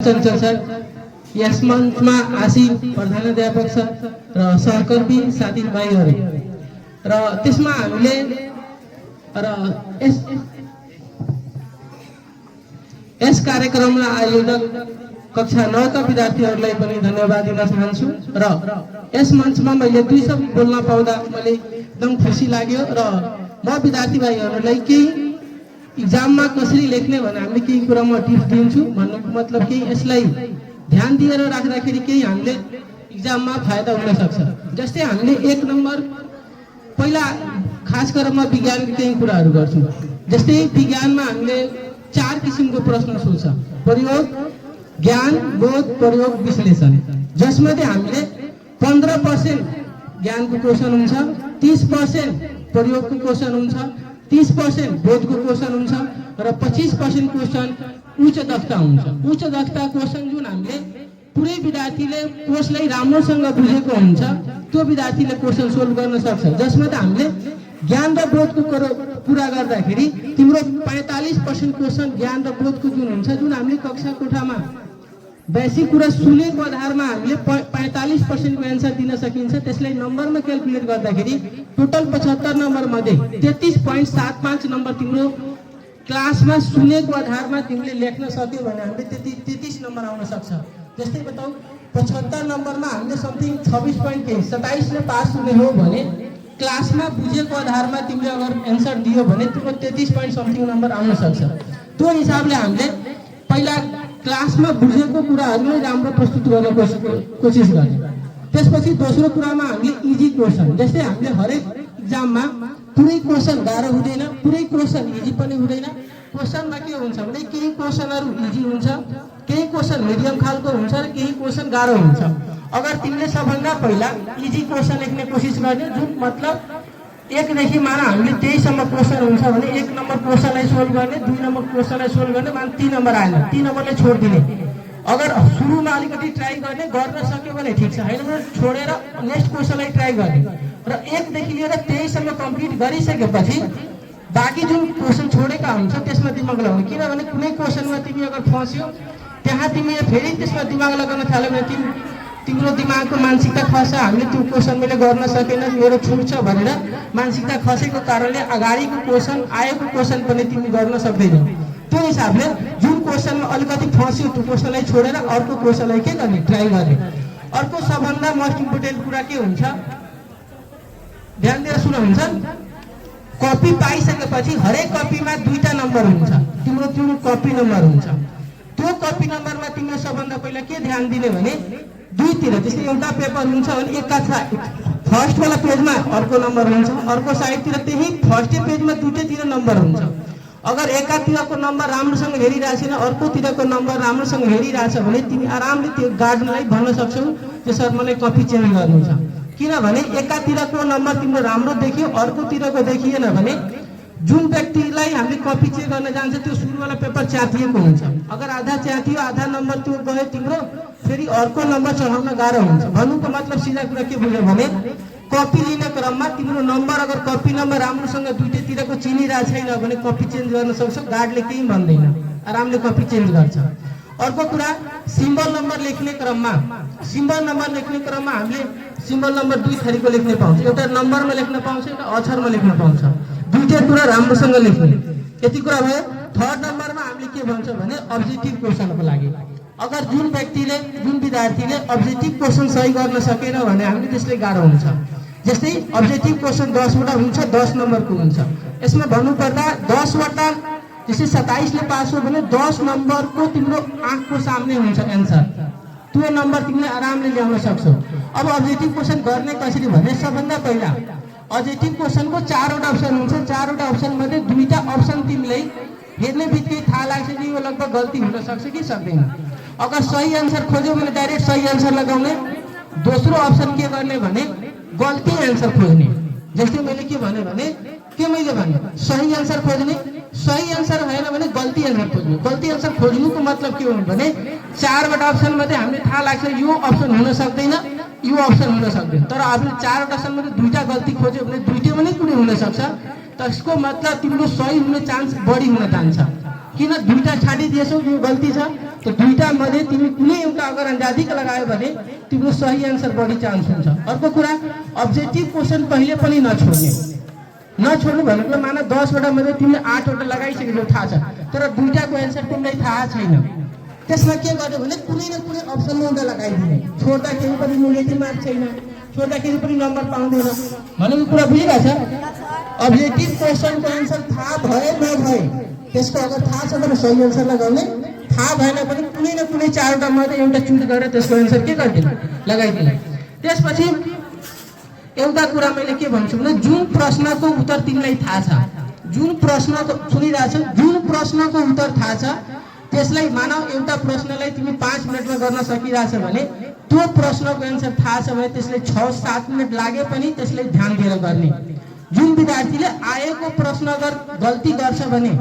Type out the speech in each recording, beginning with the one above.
चञ्चल sir, यस मञ्चमा आसीन प्रधानाध्यापक सर र सहकर्मी साथीभाइहरू र त्यसमा हामीले र यस कार्यक्रमलाई आयोजक कक्षा 9 का विद्यार्थीहरूलाई पनि धन्यवाद दिन चाहन्छु र यस मञ्चमा मैले दुई शब्द बोल्न पाउँदा मैले एकदम खुसी लाग्यो र म विद्यार्थी भाइहरूलाई केही इक्जाममा कसरी लेख्ने भने हामीले केही कुरा म टिप्स दिन्छु भन्नुको मतलब केही यसलाई ध्यान दिएर राख्दाखेरि केही हामीले इक्जाममा फाइदा हुन सक्छ। जस्तै हामीले 1 नम्बर पहिला खास गरेर म विज्ञानको केही कुराहरू गर्छु। जस्तै विज्ञानमा हामीले 4 किसिमको प्रश्न सोध्छ, प्रयोग, ज्ञान, बोध, प्रयोग, विश्लेषण, जसमध्ये हामीले 15% ज्ञानको क्वेशन हुन्छ, 30% प्रयोगको क्वेशन हुन्छ, 30% बोधको क्वेशन हुन्छ र 25% क्वेशन उच्च दक्षता हुन्छ। उच्च दक्षता क्वेशन जुन हामीले पुरै विद्यार्थीले कोर्सलाई राम्रोसँग बुझेको हुन्छ त्यो विद्यार्थीले क्वेशन सोल्भ गर्न सक्छ। जसमा त हामीले ज्ञान र बोधको कुरा गर्दाखेरि तिम्रो 45% क्वेशन ज्ञान र बोधको जुन हुन्छ, जुन हामीले कक्षा कोठामा बेसिक कुरा सुनेको आधारमा हामीले 45% को एन्सर दिन सकिन्छ। त्यसलाई नम्बरमा क्याल्कुलेट गर्दाखेरि टोटल 75 नम्बर मध्ये 33.75 नम्बर तिम्रो क्लासमा सुनेको आधारमा तिमीले लेख्न सक्यौ भने हामीले 33 नम्बर आउन सक्छ। जस्तै बताऊ 75 नम्बरमा हामीले समथिङ 26.27 ले पास हुने हो भने क्लासमा बुझेको आधारमा तिमीले अगर एन्सर दियो भने तिम्रो 33 point समथिङ नम्बर आउन सक्छ। त्यो हिसाबले हामीले पहिला क्लासमा बुझेको कुराहरूलाई राम्रो प्रस्तुत गर्ने कोसिस गर्ने। त्यसपछि दोस्रो कुरामा हामीले इजी क्वेशन, जस्तै हामीले हरेक इक्जाममा पुरै क्वेशन गाह्रो हुँदैन, पुरै क्वेशन इजी पनि हुँदैन। क्वेशनमा के हुन्छ भने केही क्वेशनहरू इजी हुन्छ, केही क्वेशन मिडियम खालको हुन्छ र केही क्वेशन गाह्रो हुन्छ। अगर तिमीले सबभन्दा पहिला इजी क्वेशन लेख्ने कोसिस गर्ने, जुन मतलब 1 देखि मान हामीले 23 सम्म क्वेशन हुन्छ भने 1 नम्बर क्वेशनलाई सोल्भ गर्ने, 2 नम्बर क्वेशनलाई सोल्भ गर्ने, मान 3 नम्बर आएन 3 नम्बरले छोड्दिने। अगर सुरुमा अलिकति ट्राई गर्न सक्यो भने ठिक छ, हैन भने छोडेर नेक्स्ट क्वेशनलाई ट्राई गर्ने र 1 देखि लिएर 23 सम्म कम्प्लिट गरिसकेपछि बाँकी जुन क्वेशन छोडेका हुन्छ त्यसमा दिमाग लगाउने। किनभने कुनै क्वेशनमा तिमी अगर फस्यो त्यहाँ तिमीले फेरि त्यसमा दिमाग लगाउन थाल्यो भने तिम्रो दिमागको मानसिकता खस्छ, हामीले त्यो क्वेशन मैले गर्न सकेन, मेरो छुट छ भनेर मानसिकता खसेको कारणले अगाडिको क्वेशन आएको क्वेशन पनि तिमी गर्न सक्दैनौ। त्यो हिसाबले जुन क्वेशनमा अलिकति फस्यो त्यो क्वेशनलाई छोडेर अर्को क्वेशनलाई के गर्ने, ट्राई गर्ने। अर्को सबभन्दा मोस्ट इम्पोर्टेन्ट कुरा के हुन्छ, ध्यान दिएर सुन्नुहुन्छ, कपी पाइसकेपछि हरेक कपीमा 2टा नम्बर हुन्छ, तिम्रो जुन कपी नम्बर हुन्छ त्यो कपी नम्बरमा तिमीले सबभन्दा पहिला के ध्यान दिने भने दुईतिर, जस्तै एउटा पेपर हुन्छ भने एका फर्स्ट वाला पेजमा अर्को नम्बर हुन्छ, अर्को साइडतिर त्यही फर्स्ट पेजमा दुईटैतिर नम्बर हुन्छ। अगर एकातिरको नम्बर राम्रोसँग हेरिरहेको छैन, अर्कोतिरको नम्बर राम्रोसँग हेरिरहेछ भने तिमी आरामले त्यो गार्डनलाई भन्न सक्छौ कि सर मलाई कपी चेन्ज गर्नु छ। किनभने एकातिरको नम्बर तिम्रो राम्रो देखियो, अर्कोतिरको देखिएन भने जुन व्यक्तिलाई हामीले कपी चेक गर्न जान्छ त्यो सुरुवाला पेपर च्यातिएको हुन्छ। अगर आधा च्यातियो, आधा नम्बर त्यो गयो तिम्रो, फेरि अर्को नम्बर चढाउन गाह्रो हुन्छ। भन्नुको मतलब सिधा कुरा के बुझ्यो भने कपी लिने क्रममा तिम्रो नम्बर अगर कपी नम्बर राम्रोसँग दुईटैतिरको चिनिरहेको छैन भने कपी चेन्ज गर्न सक्छौ, गार्डले केही भन्दैन, आरामले कपी चेन्ज गर्छ। अर्को कुरा सिम्बल नम्बर लेख्ने क्रममा हामीले सिम्बल नम्बर 2 थरीको लेख्न पाउँछ, एउटा नम्बरमा लेख्न पाउँछ, एउटा अक्षरमा लेख्न पाउँछ। दुईटै कुरा राम्रोसँग लेख्ने। यति कुरा भयो। थर्ड नम्बरमा हामीले के भन्छ भने अब्जेक्टिभ क्वेशनको लागि अगर जुन विद्यार्थीले अब्जेक्टिभ क्वेशन सही गर्न सकेन भने हामीले त्यसले गाह्रो हुन्छ। जस्तै अब्जेक्टिभ क्वेशन 10 वटा हुन्छ, 10 नम्बरको हुन्छ। यसमा भन्नुपर्दा 10 वटा, जस्तै 27 ले पास हो भने 10 नम्बरको तिम्रो आँखको सामने हुन्छ एन्सर, त्यो नम्बर तिमीले आरामले ल्याउन सक्छौ। अब अब्जेक्टिभ क्वेशन गर्ने कसरी भने सबभन्दा पहिला अब्जेक्टिभ क्वेशनको 4 वटा अप्सन हुन्छ, 4 वटा अप्सन मध्ये 2टा अप्सन तिमीलाई हेर्ने बित्तिकै थाहा लाग्छ कि यो लगभग गल्ती हुन सक्छ कि सक्दैन। अगर सही आन्सर खोज्यो भने डाइरेक्ट सही आन्सर लगाउने। दोस्रो अप्सन के गर्ने भने गल्ती आन्सर खोज्ने। जस्तै मैले के भने सही आन्सर खोज्ने, सही आन्सर भएन भने गल्ती आन्सर खोज्नु। गल्ती आन्सर खोज्नुको मतलब के हो भने 4 वटा अप्सन मध्ये हामीले थाहा लाग्छ यो अप्सन हुन सक्दैन, यो अप्सन हुन सक्दैन, तर हामीले 4 वटा अप्सन मध्ये 2टा गल्ती खोज्यो भने 2टै पनि कुनै हुन सक्छ। त्यसको मतलब तिम्रो सही हुने चान्स बढी हुन जान्छ। किन 2टा छाडिदिएछौ, यो गल्ती छ, तो दुईटा मध्ये तिमी कुनै एउटा अगर अंदाजिक लगायो भने तिम्रो सही आन्सर बढी चान्स हुन्छ। अर्को कुरा अब्जेक्टिभ क्वेशन कहिले पनि नछोड्नु भनेको माना 10 वटा मध्ये तिमीले 8 वटा लगाइसकेको थाहा छ तर दुईटाको आन्सर तिमीलाई थाहा छैन, त्यसमा के गर्यो भने कुनै न कुनै अप्सनमा एउटा लगाइदिने, छोड्दाखेरि पनि नेगेटिभ मार्क छैन, छोड्दाखेरि पनि नम्बर पाउँदैन भनेको कुरा बुझिरहेछ। अब्जेक्टिभ क्वेशनको आन्सर थाहा भए नभए त्यसको अगर थाहा छ भने सही आन्सर लगाउने, थाहा भएन भने कुनै न कुनै 4 वटा मध्ये एउटा चुज गरेर त्यसको आन्सर के गरिदिनु लगाइदिनु। त्यसपछि एउटा कुरा मैले के भन्छु भने जुन प्रश्नको उत्तर तिमीलाई थाहा छ, जुन प्रश्नको सुनिरहेछ, जुन प्रश्नको उत्तर थाहा छ त्यसलाई मानव एउटा प्रश्नलाई तिमी 5 मिनेटमा गर्न सकिरहेछ भने त्यो प्रश्नको आन्सर थाहा छ भने त्यसले 6-7 मिनेट लागे पनि त्यसलाई ध्यान दिएर गर्ने। जुन विद्यार्थीले आएको प्रश्न अगर गल्ती गर्छ भने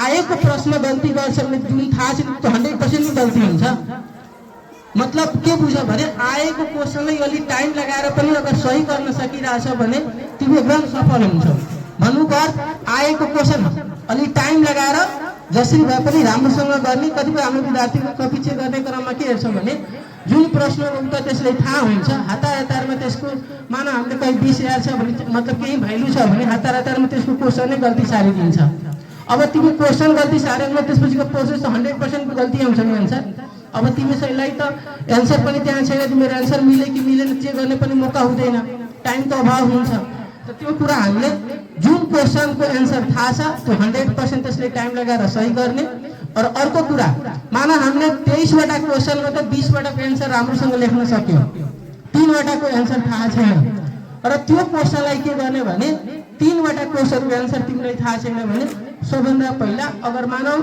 आएको प्रश्न गल्ती गर्छ भने जुन थाहा छ त्यो 100% गल्ती हुन्छ। मतलब के बुझ भने आएको क्वेशनलाई अलि टाइम लगाएर पनि अगर सही गर्न सकिरहेछ भने तिमी एकदम सफल हुन्छौ। भन्नुको अर्थ आएको क्वेशन अलि टाइम लगाएर जसरी भए पनि राम्रोसँग गर्ने। कतिपय हाम्रो विद्यार्थीको कपी चेक गर्ने क्रममा के हेर्छौँ भने जुन प्रश्नको उत्तर त्यसलाई थाहा हुन्छ हतारमा त्यसको मानव हामीले कहीँ 20,000 छ भने मतलब केही भ्यालु छ भने हतारमा त्यसको क्वेशनै गल्ती सारिदिन्छ। अब तिमी क्वेशन गल्ती सार्यो भने त्यसपछिको प्रोसेस 100% गल्ती आउँछ नि आन्सर। अब तिमीलाई त एन्सर पनि त्यहाँ छैन, तिम्रो एन्सर मिले कि मिलेन चेक गर्ने पनि मौका हुँदैन, टाइम त अभाव हुन्छ। त त्यो कुरा हामीले जुन क्वेशनको एन्सर थाहा छ त्यो 100% त्यसले टाइम लगाएर सही गर्ने। और अर्को कुरा माना हामीले 23 वटा क्वेशनमा त 20 वटाको एन्सर राम्रोसँग लेख्न सक्यौँ, 3 वटाको एन्सर थाहा छैन र त्यो क्वेशनलाई के गर्ने भने 3 वटा क्वेशनको एन्सर तिमीलाई थाहा छैन भने सबभन्दा पहिला अगर मानौ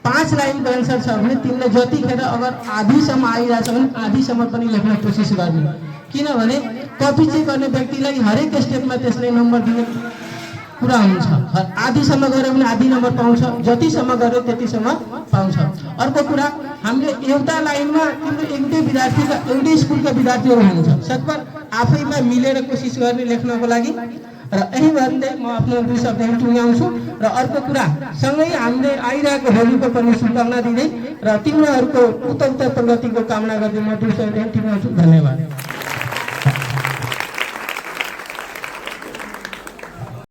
5 लाइनको एन्सर छ भने तिमीले जतिखेर अगर आधीसम्म आइरहेछ भने आधीसम्म पनि लेख्न कोसिस गर्ने। किनभने कपी चेक गर्ने व्यक्तिलाई हरेक स्टेपमा त्यसले नम्बर दिने कुरा हुन्छ। आधीसम्म गऱ्यो भने आधी नम्बर पाउँछ, जतिसम्म गऱ्यो त्यतिसम्म पाउँछ। अर्को कुरा हामीले एउटा लाइनमा तिम्रो एउटै विद्यार्थीका एउटै स्कुलका विद्यार्थीहरू हुनुहुन्छ, सकभर आफैमा मिलेर कोसिस गर्ने लेख्नको लागि। र यही भन्दै म आफ्नो 2 शब्द टुङ्ग्याउँछु। र अर्को कुरा सँगै हामीले आइरहेको होलीको पनि शुभकामना दिँदै र तिमीहरूको उत्तर प्रगतिको कामना गर्दै म 2 शब्द टुङ्ग्याउँछु। धन्यवाद।